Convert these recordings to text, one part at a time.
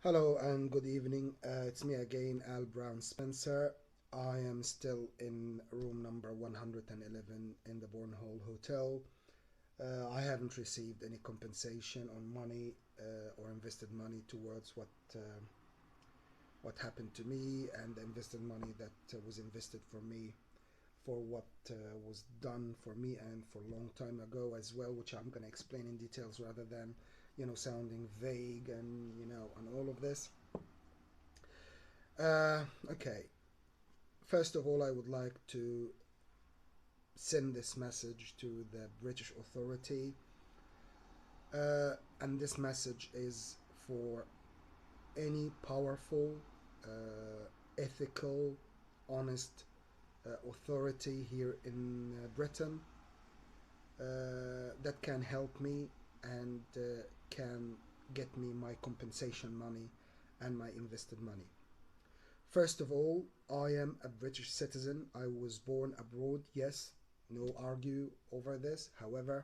Hello and good evening. It's me again, Al Brown Spencer. I am still in room number 111 in the Bournehall Hotel. I haven't received any compensation on money or invested money towards what happened to me and the invested money that was invested for me for what was done for me and for a long time ago as well, which I'm going to explain in details rather than sounding vague and all of this. Okay. First of all, I would like to send this message to the British Authority, and this message is for any powerful, ethical, honest authority here in Britain that can help me and can get me my compensation money and my invested money. First of all, I am a British citizen. I was born abroad, yes, no argue over this. However,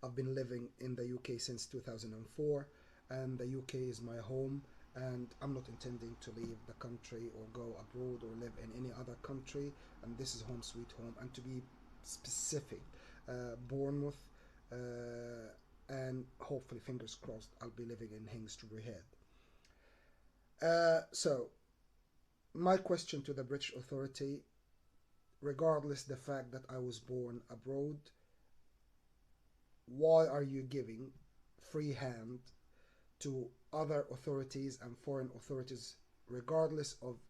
I've been living in the UK since 2004, and the UK is my home, and I'm not intending to leave the country or go abroad or live in any other country, and this is home sweet home. And to be specific, Bournemouth, and hopefully, fingers crossed, I'll be living in Hingsbury Head. So, my question to the British Authority, regardless the fact that I was born abroad, why are you giving free hand to other authorities and foreign authorities, regardless of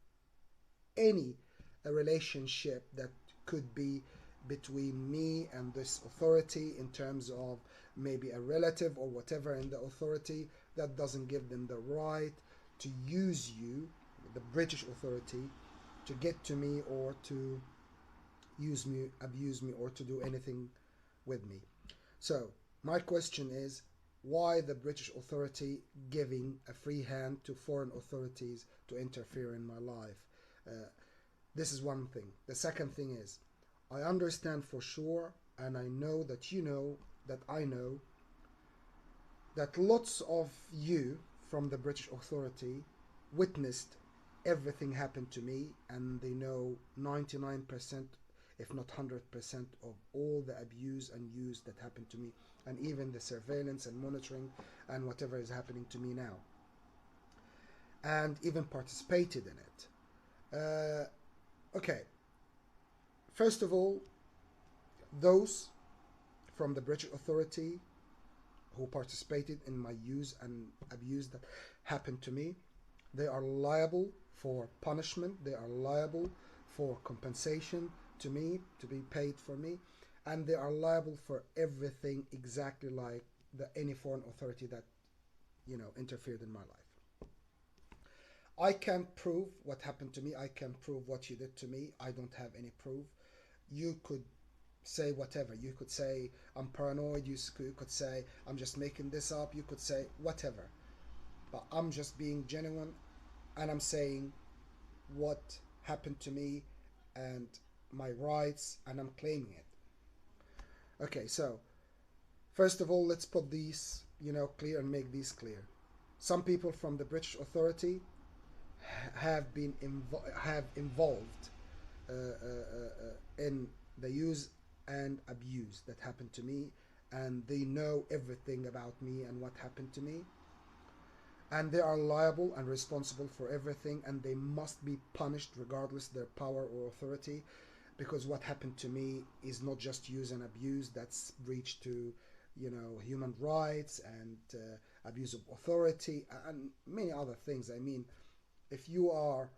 any relationship that could be between me and this authority in terms of maybe a relative or whatever in the authority? That doesn't give them the right to use you, the British authority, to get to me or to use me, abuse me, or to do anything with me. So, my question is, why the British authority giving a free hand to foreign authorities to interfere in my life? Uh, this is one thing. The second thing is, I understand for sure, and I know that you know that I know that lots of you from the British authority witnessed everything happen to me, and they know 99%, if not 100%, of all the abuse and use that happened to me, and even the surveillance and monitoring and whatever is happening to me now, and even participated in it. Okay, first of all, those from the British authority who participated in my use and abuse that happened to me, they are liable for punishment, they are liable for compensation to me, to be paid for me, and they are liable for everything exactly like any foreign authority that interfered in my life. I can't prove what happened to me. I can prove what you did to me. I don't have any proof. You could say whatever. You could say I'm paranoid. You could say I'm just making this up. You could say whatever. But I'm just being genuine, and I'm saying what happened to me and my rights, and I'm claiming it. Okay, so first of all, let's put these, clear and make these clear. Some people from the British authority have involved in the use and abuse that happened to me, and they know everything about me and what happened to me, and they are liable and responsible for everything, and they must be punished regardless their power or authority, because what happened to me is not just use and abuse. That's breach to human rights and abuse of authority and many other things. I mean, if you are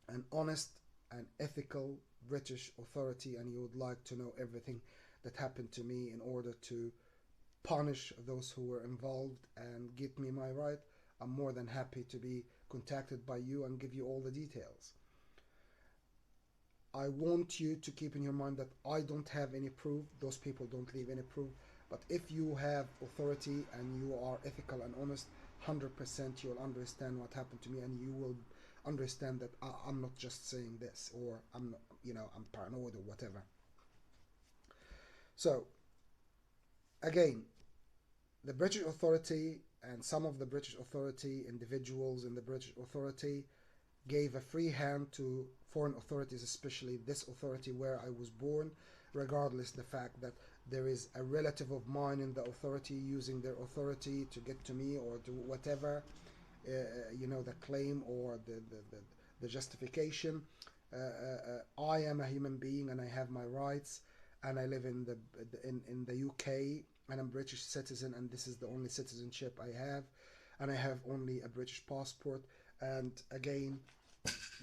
an honest and ethical British authority and you would like to know everything that happened to me in order to punish those who were involved and get me my right, I'm more than happy to be contacted by you and give you all the details. I want you to keep in your mind that I don't have any proof, those people don't leave any proof, but if you have authority and you are ethical and honest, 100% you'll understand what happened to me, and you will understand that I'm not just saying this, or I'm not, I'm paranoid or whatever. So, again, the British authority and some of the British Authority, individuals in the British Authority, gave a free hand to foreign authorities, especially this authority where I was born, regardless the fact that there is a relative of mine in the authority using their authority to get to me or to whatever, the claim or the justification. I am a human being and I have my rights, and I live in the UK, and I'm British citizen, and this is the only citizenship I have, and I have only a British passport. And again,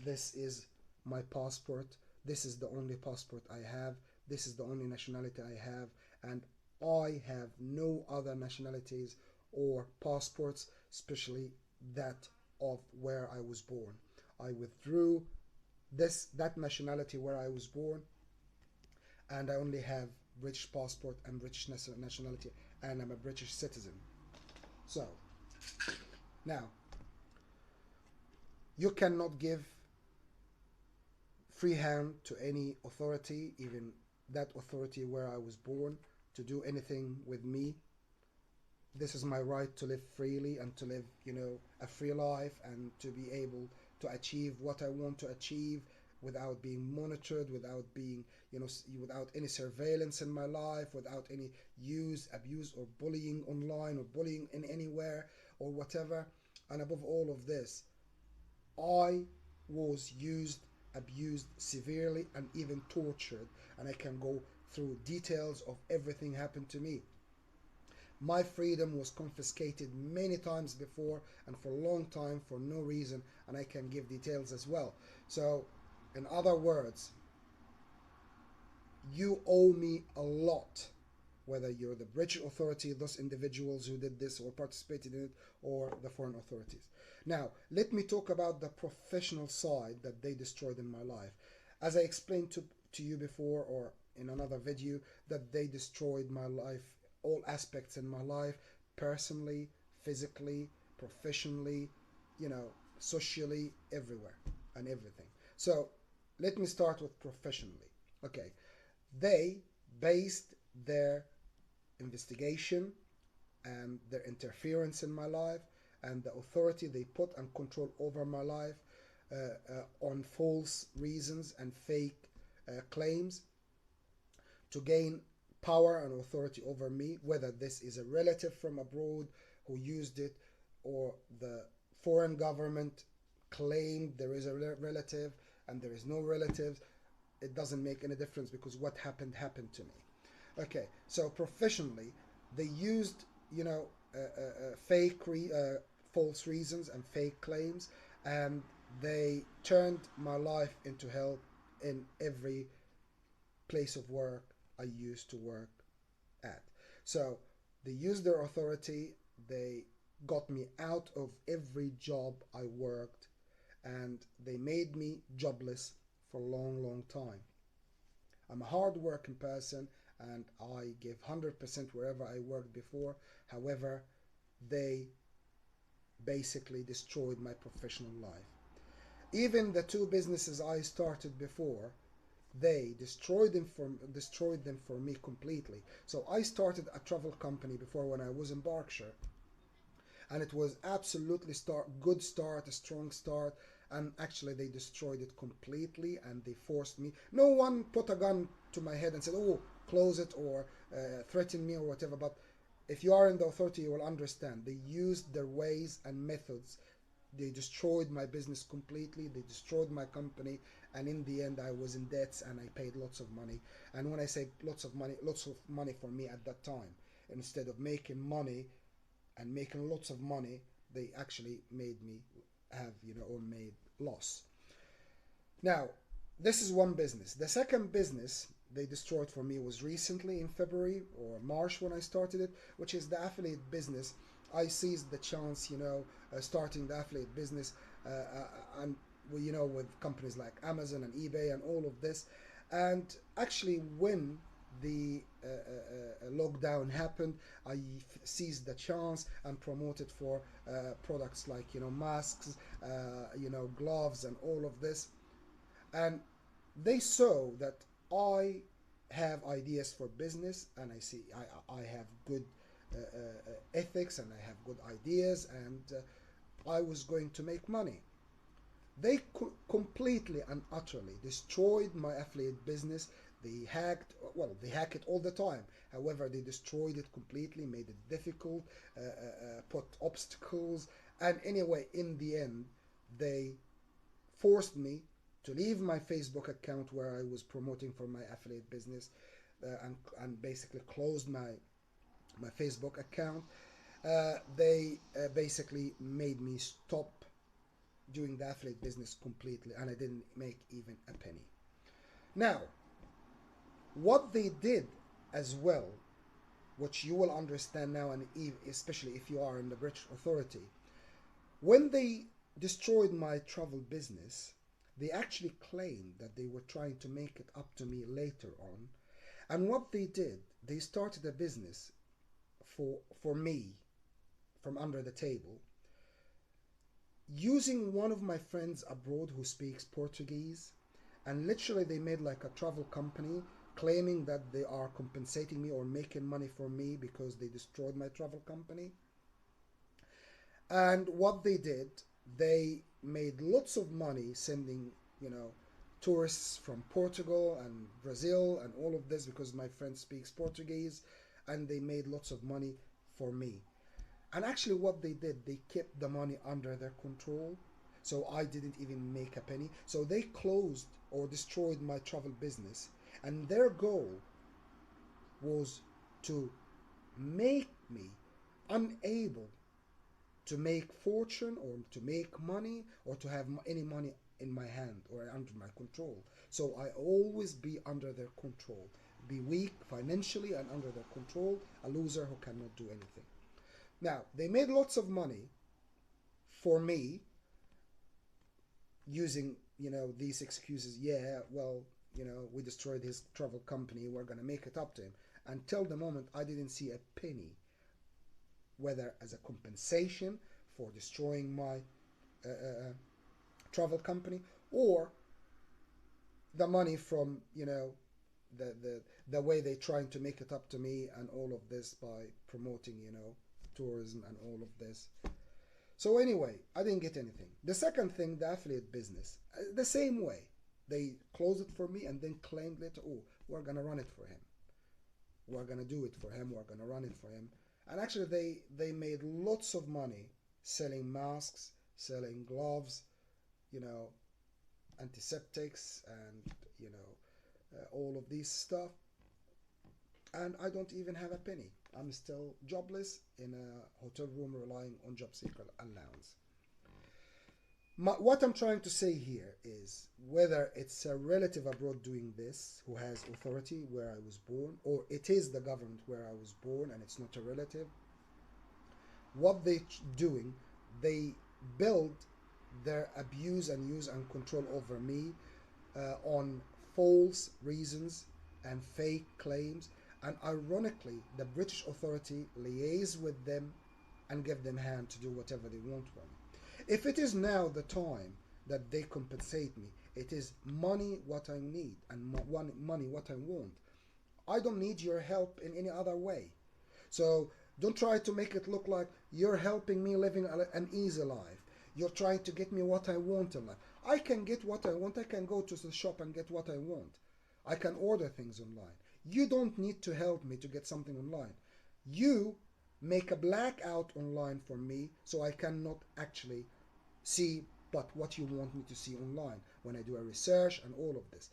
this is my passport. This is the only passport I have. This is the only nationality I have, and I have no other nationalities or passports, especially that of where I was born. I withdrew that nationality where I was born, and I only have British passport and British nationality, and I'm a British citizen. So now you cannot give free hand to any authority, even that authority where I was born, to do anything with me. This is my right to live freely and to live, a free life, and to be able to achieve what I want to achieve without being monitored, without being, without any surveillance in my life, without any abuse, or bullying online, or bullying in anywhere, or whatever. And above all of this, I was abused severely, and even tortured, and I can go through details of everything happened to me. My freedom was confiscated many times before, and for a long time for no reason, and I can give details as well. So, in other words, you owe me a lot, whether you're the British authority, those individuals who did this or participated in it, or the foreign authorities. Now, let me talk about the professional side that they destroyed in my life. As I explained to you before, or in another video, that they destroyed my life, all aspects in my life, personally, physically, professionally, socially, everywhere and everything. So let me start with professionally. Okay, they based their investigation and their interference in my life and the authority they put and control over my life on false reasons and fake claims to gain power and authority over me, whether this is a relative from abroad who used it, or the foreign government claimed there is a relative and there is no relative. It doesn't make any difference, because what happened to me. Okay, so professionally, they used, fake, false reasons and fake claims, and they turned my life into hell in every place of work I used to work at. So they used their authority, they got me out of every job I worked, and they made me jobless for a long, long time. I'm a hard-working person, and I give 100% wherever I worked before. However, they basically destroyed my professional life. Even the two businesses I started before, they destroyed them for me completely. So I started a travel company before when I was in Berkshire, and it was absolutely good start, a strong start, and actually they destroyed it completely, and they forced me. No one put a gun to my head and said, oh, close it, or threaten me or whatever, but if you are in the authority, you will understand. They used their ways and methods. They destroyed my business completely, they destroyed my company, and in the end I was in debts, and I paid lots of money. And when I say lots of money for me at that time, instead of making money and making lots of money, they actually made me have, or made loss. Now, this is one business. The second business they destroyed for me was recently in February or March when I started it, which is the affiliate business. I seized the chance, starting the affiliate business, and with companies like Amazon and eBay and all of this. And actually, when the lockdown happened, I seized the chance and promoted for products like masks, gloves, and all of this. And they saw that I have ideas for business, and I have good ethics and I have good ideas, and I was going to make money. They completely and utterly destroyed my affiliate business. They hacked, well, they hack it all the time. However, they destroyed it completely, made it difficult, put obstacles, and anyway, in the end, they forced me to leave my Facebook account where I was promoting for my affiliate business, and basically closed my Facebook account. They basically made me stop doing the affiliate business completely, and I didn't make even a penny. Now, what they did as well, which you will understand now, and especially if you are in the British Authority, when they destroyed my travel business, they actually claimed that they were trying to make it up to me later on. And what they did, they started a business for me from under the table, using one of my friends abroad who speaks Portuguese, and literally they made like a travel company claiming that they are compensating me or making money for me because they destroyed my travel company. And what they did, they made lots of money sending, tourists from Portugal and Brazil and all of this because my friend speaks Portuguese, and they made lots of money for me. And actually, what they did, they kept the money under their control. So I didn't even make a penny. So they closed or destroyed my travel business. And their goal was to make me unable to make fortune or to make money or to have any money in my hand or under my control. So I always be under their control, be weak financially and under their control, a loser who cannot do anything. Now, they made lots of money for me using, these excuses. Yeah, well, we destroyed his travel company, we're going to make it up to him. Until the moment I didn't see a penny, whether as a compensation for destroying my travel company, or the money from, the way they trying to make it up to me and all of this by promoting, tourism and all of this. So anyway, I didn't get anything. The second thing, the affiliate business, the same way. They closed it for me and then claimed later, oh, we're going to run it for him. We're going to do it for him. We're going to run it for him. And actually, they made lots of money selling masks, selling gloves, antiseptics, and, all of these stuff. And I don't even have a penny. I'm still jobless in a hotel room relying on job seeker allowance. What I'm trying to say here is whether it's a relative abroad doing this who has authority where I was born, or it is the government where I was born and it's not a relative, what they doing, they build their abuse and use and control over me on false reasons and fake claims. And ironically, the British authority liaise with them and give them hand to do whatever they want with me. If it is now the time that they compensate me, it is money what I need and money what I want. I don't need your help in any other way. So don't try to make it look like you're helping me living an easy life. You're trying to get me what I want in life. I can get what I want. I can go to the shop and get what I want. I can order things online. You don't need to help me to get something online. You make a blackout online for me so I cannot actually see but what you want me to see online when I do a research and all of this.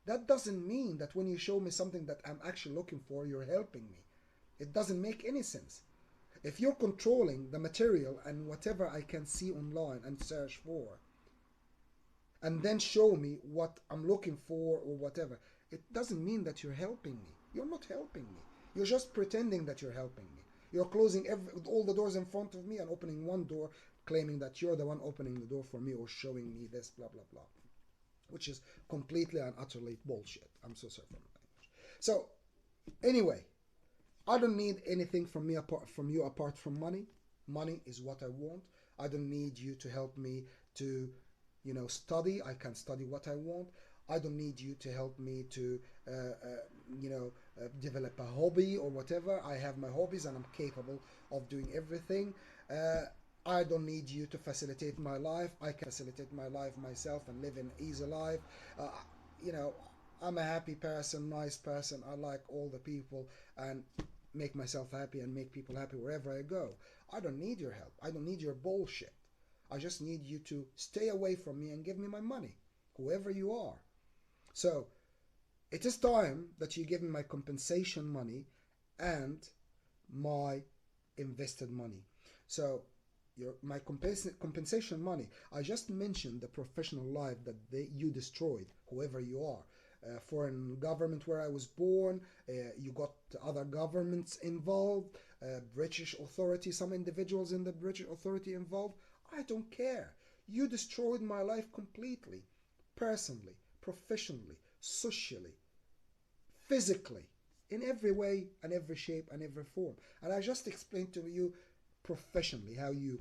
That doesn't mean that when you show me something that I'm actually looking for, you're helping me. It doesn't make any sense. If you're controlling the material and whatever I can see online and search for, and then show me what I'm looking for or whatever, it doesn't mean that you're helping me. You're not helping me. You're just pretending that you're helping me. You're closing all the doors in front of me and opening one door, claiming that you're the one opening the door for me or showing me this, blah, blah, blah. Which is completely and utterly bullshit. I'm so sorry for my language. So, anyway, I don't need anything from you apart from money. Money is what I want. I don't need you to help me to, study. I can study what I want. I don't need you to help me to develop a hobby or whatever. I have my hobbies and I'm capable of doing everything. Uh, I don't need you to facilitate my life. I can facilitate my life myself and live an easy life. Uh, you know, I'm a happy person, nice person. I like all the people and make myself happy and make people happy wherever I go. I don't need your help. I don't need your bullshit. I just need you to stay away from me and give me my money, whoever you are. So it is time that you give me my compensation money and my invested money. So my compensation money. I just mentioned the professional life that you destroyed, whoever you are. Foreign government where I was born, you got other governments involved, British authority, some individuals in the British authority involved. I don't care. You destroyed my life completely, personally, professionally, socially, physically, in every way and every shape and every form. And I just explained to you professionally how you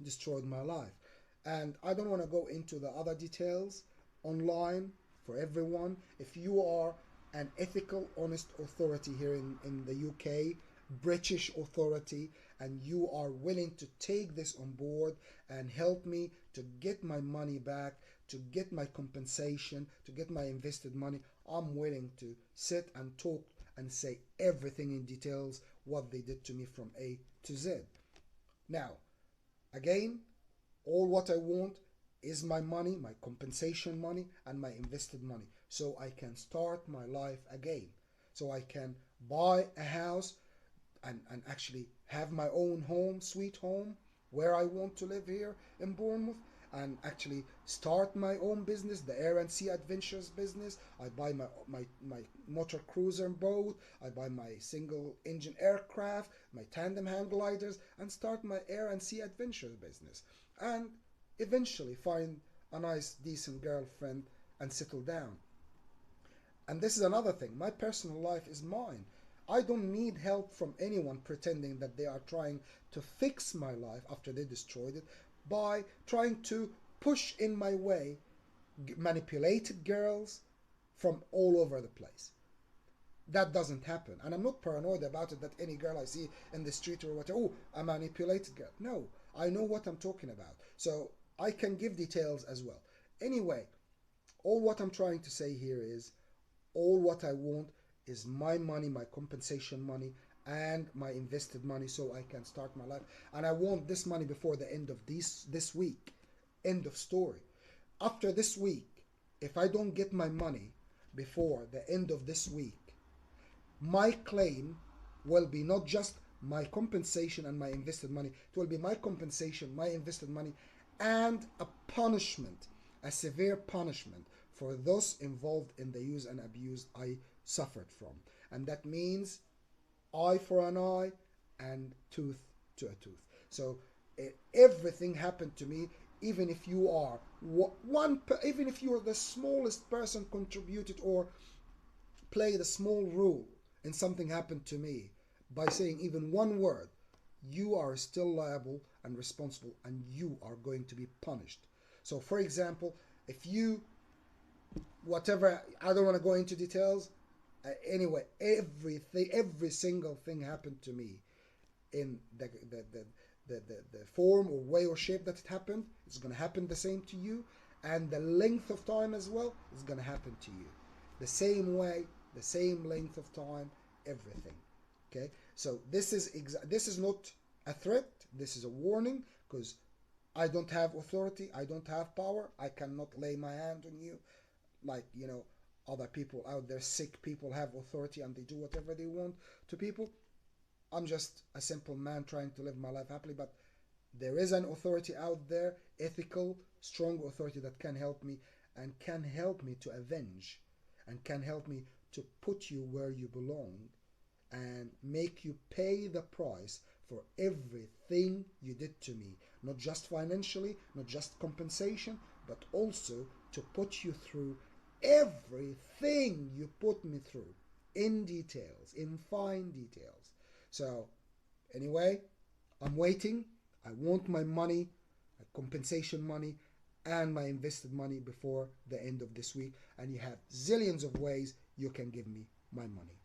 destroyed my life. And I don't want to go into the other details online for everyone. If you are an ethical, honest authority here in the UK, British authority, and you are willing to take this on board and help me to get my money back, to get my compensation, to get my invested money, I'm willing to sit and talk and say everything in details what they did to me from A to Z. Now, again, all what I want is my money, my compensation money, and my invested money, so I can start my life again. So I can buy a house and actually have my own home, sweet home, where I want to live here in Bournemouth, and actually start my own business, the Air and Sea Adventures business. I buy my motor cruiser boat, I buy my single engine aircraft, my tandem hang gliders, and start my Air and Sea Adventures business. And eventually find a nice, decent girlfriend and settle down. And this is another thing. My personal life is mine. I don't need help from anyone pretending that they are trying to fix my life after they destroyed it by trying to push in my way manipulated girls from all over the place. That doesn't happen. And I'm not paranoid about it that any girl I see in the street or whatever, oh, a manipulated girl. No, I know what I'm talking about. So I can give details as well. Anyway, all what I'm trying to say here is all what I want is my money, my compensation money, and my invested money so I can start my life. And I want this money before the end of this week. End of story. After this week, if I don't get my money before the end of this week, my claim will be not just my compensation and my invested money, it will be my compensation, my invested money, and a punishment, a severe punishment for those involved in the use and abuse I suffered from. And that means eye for an eye and tooth to a tooth. So everything happened to me, even if you are even if you are the smallest person contributed or played a small role in something happened to me, by saying even one word, you are still liable and responsible and you are going to be punished. So for example, if you, whatever, I don't want to go into details. Anyway, every single thing happened to me in the form or way or shape that it happened. It's going to happen the same to you, and the length of time as well is going to happen to you the same way, the same length of time, everything. Okay, so this is not a threat. This is a warning, because I don't have authority, I don't have power, I cannot lay my hand on you like other people out there, sick people, have authority and they do whatever they want to people. I'm just a simple man trying to live my life happily, but there is an authority out there, ethical, strong authority, that can help me and can help me to avenge and can help me to put you where you belong and make you pay the price for everything you did to me, not just financially, not just compensation, but also to put you through everything you put me through in details, in fine details. So anyway, I'm waiting. I want my money, my compensation money, and my invested money before the end of this week, and you have zillions of ways you can give me my money.